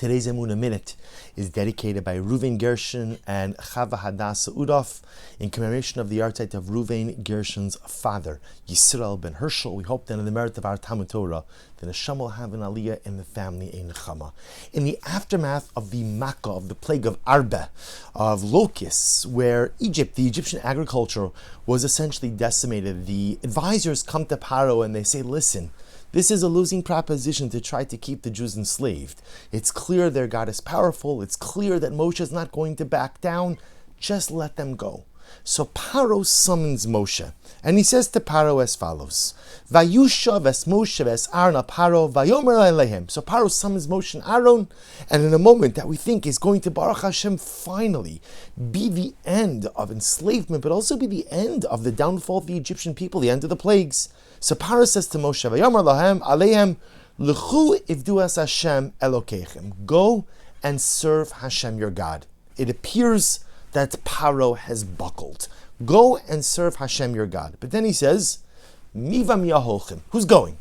Today's Emunah Minute is dedicated by Reuven Gershon and Chava Hadassah Udof in commemoration of the yahrzeit of Reuven Gershon's father, Yisrael ben Herschel. We hope that in the merit of our Talmud Torah, the Neshama will have an aliyah in the family, a nechama. In the aftermath of the Makkah, of the plague of Arba, of locusts, where Egypt, the Egyptian agriculture, was essentially decimated, the advisors come to Paro and they say, listen, this is a losing proposition to try to keep the Jews enslaved. It's clear their God is powerful. It's clear that Moshe is not going to back down. Just let them go. So Paro summons Moshe, and he says to Paro as follows: Vayushav es Moshe es Aaron Paro vayomer alehem. So Paro summons Moshe and Aaron, and in a moment that we think is going to Baruch Hashem finally be the end of enslavement, but also be the end of the downfall of the Egyptian people, the end of the plagues. So Paro says to Moshe, vayomer lahem alehem l'chu ivdu es Hashem Elokeichem. Go and serve Hashem your God. It appears that Paro has buckled. Go and serve Hashem your God. But then he says, Miva miyaholchim. Who's going?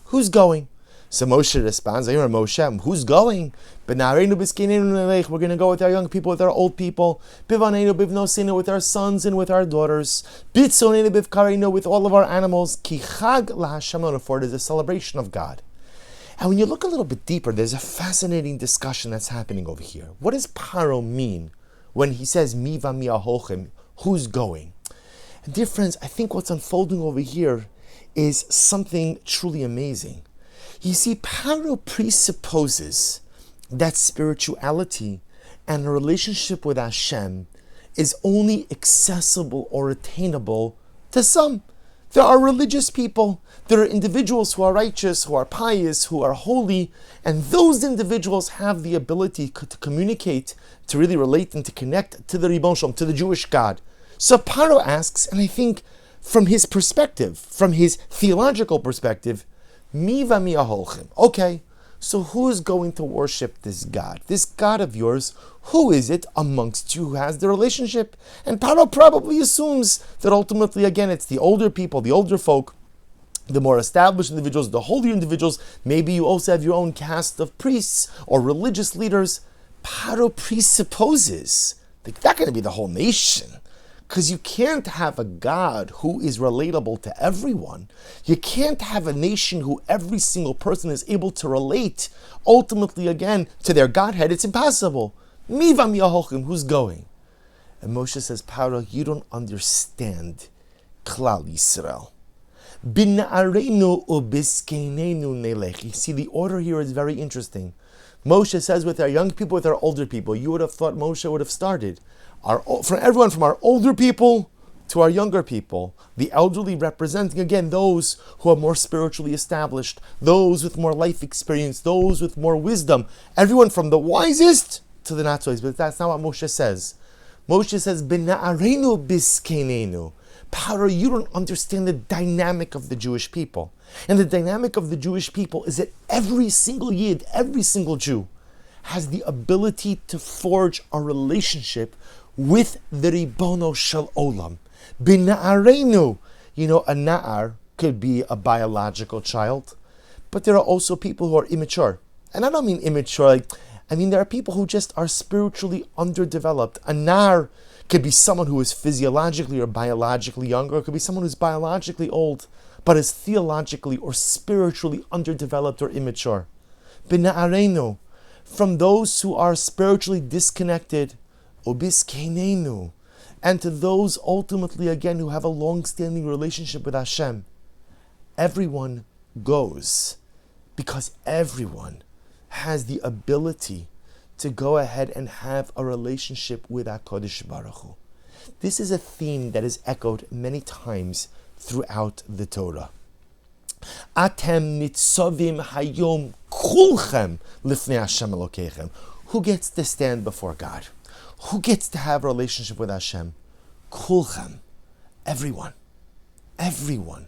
Who's going? So Moshe responds, Moshe, who's going? We're going to go with our young people, with our old people. Bivaneinu bivnosinu, with our sons and with our daughters. Bitzonenu bivkareinu, with all of our animals. Ki chag laHashem, for it is a celebration of God. And when you look a little bit deeper, there's a fascinating discussion that's happening over here. What does Paro mean when he says, Miva miyaholchim, who's going? And dear friends, I think what's unfolding over here is something truly amazing. You see, Paro presupposes that spirituality and a relationship with Hashem is only accessible or attainable to some. There are religious people, there are individuals who are righteous, who are pious, who are holy, and those individuals have the ability to communicate, to really relate and to connect to the Ribbon Shalom, to the Jewish God. So Paro asks, and I think from his perspective, from his theological perspective, Miva miyaholchim. Okay, so who is going to worship this God of yours? Who is it amongst you who has the relationship? And Paro probably assumes that ultimately, again, it's the older people, the older folk, the more established individuals, the holier individuals. Maybe you also have your own caste of priests or religious leaders. Paro presupposes that that's going to be the whole nation. Because you can't have a God who is relatable to everyone. You can't have a nation who every single person is able to relate, ultimately, again, to their Godhead. It's impossible. Miva miyaholchim, who's going? And Moshe says, Paro, you don't understand Klal Yisrael. Bina'areinu ubiskeinenu nelech. You see, the order here is very interesting. Moshe says with our young people, with our older people. You would have thought Moshe would have started from everyone from our older people to our younger people. The elderly representing, again, those who are more spiritually established, those with more life experience, those with more wisdom. Everyone from the wisest to the not so wise. But that's not what Moshe says. Moshe says, Bina'areinu biskeinenu. Paro, you don't understand the dynamic of the Jewish people. And the dynamic of the Jewish people is that every single Yid, every single Jew, has the ability to forge a relationship with the Ribono Shel Olam. Bina'areinu. You know, a na'ar could be a biological child, but there are also people who are immature. And I don't mean immature, I mean there are people who just are spiritually underdeveloped. A na'ar could be someone who is physiologically or biologically younger. It could be someone who's biologically old, but is theologically or spiritually underdeveloped or immature. Bina'areinu. From those who are spiritually disconnected, ubiskeinenu, and to those ultimately, again, who have a long-standing relationship with Hashem. Everyone goes because everyone has the ability to go ahead and have a relationship with HaKadosh Baruch Hu. This is a theme that is echoed many times throughout the Torah. Atem nitzovim hayom kulchem lifnei Hashem Elokeichem. Who gets to stand before God? Who gets to have a relationship with Hashem? Kulchem. Everyone. Everyone.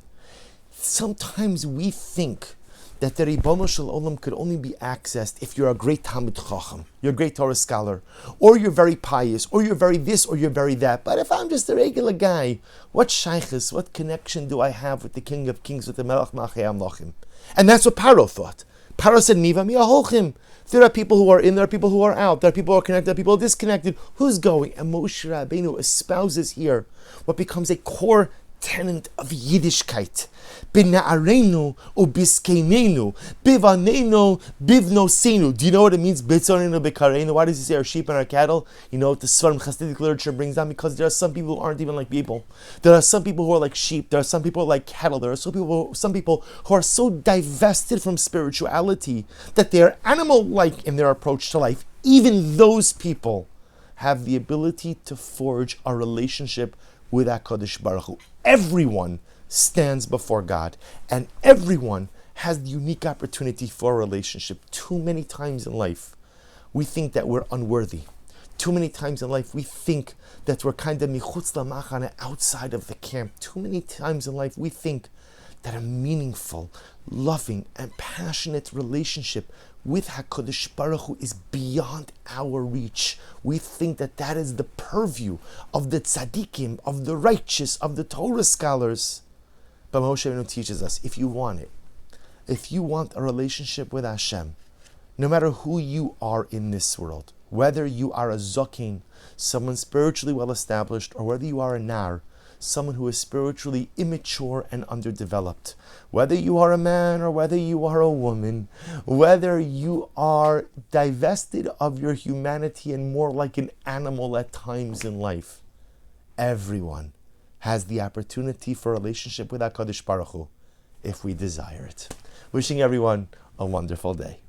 Sometimes we think that the Ribono Shel Olam could only be accessed if you're a great Talmid Chacham, you're a great Torah scholar, or you're very pious, or you're very this, or you're very that. But if I'm just a regular guy, what shaykhis, what connection do I have with the King of Kings, with the Melech Malchei Amlochim? And that's what Paro thought. Paro said, Miva mi'aholchim. There are people who are in, there are people who are out, there are people who are connected, there are people who are disconnected. Who's going? And Moshe Rabbeinu espouses here what becomes a core tenet of Yiddishkeit. B'na'areinu u'biskeinenu, b'vaneinu bivnosenu. Do you know what it means? B'tzonenu b'kareinu. Why does he say our sheep and our cattle? You know what the Svarim Chassidic literature brings down? Because there are some people who aren't even like people. There are some people who are like sheep. There are some people who are like cattle. There are some people who are so divested from spirituality that they are animal-like in their approach to life. Even those people have the ability to forge a relationship with HaKadosh Baruch Hu. Everyone stands before God, and everyone has the unique opportunity for a relationship. Too many times in life, we think that we're unworthy. Too many times in life, we think that we're kind of michutz lamachane, outside of the camp. Too many times in life, we think that a meaningful, loving, and passionate relationship with HaKadosh Baruch Hu is beyond our reach. We think that that is the purview of the tzaddikim, of the righteous, of the Torah scholars. But Moshe Rabbeinu teaches us, if you want it, if you want a relationship with Hashem, no matter who you are in this world, whether you are a zokin, someone spiritually well established, or whether you are a nar, someone who is spiritually immature and underdeveloped, whether you are a man or whether you are a woman, whether you are divested of your humanity and more like an animal at times in life, everyone has the opportunity for a relationship with HaKadosh Baruch Hu if we desire it. Wishing everyone a wonderful day.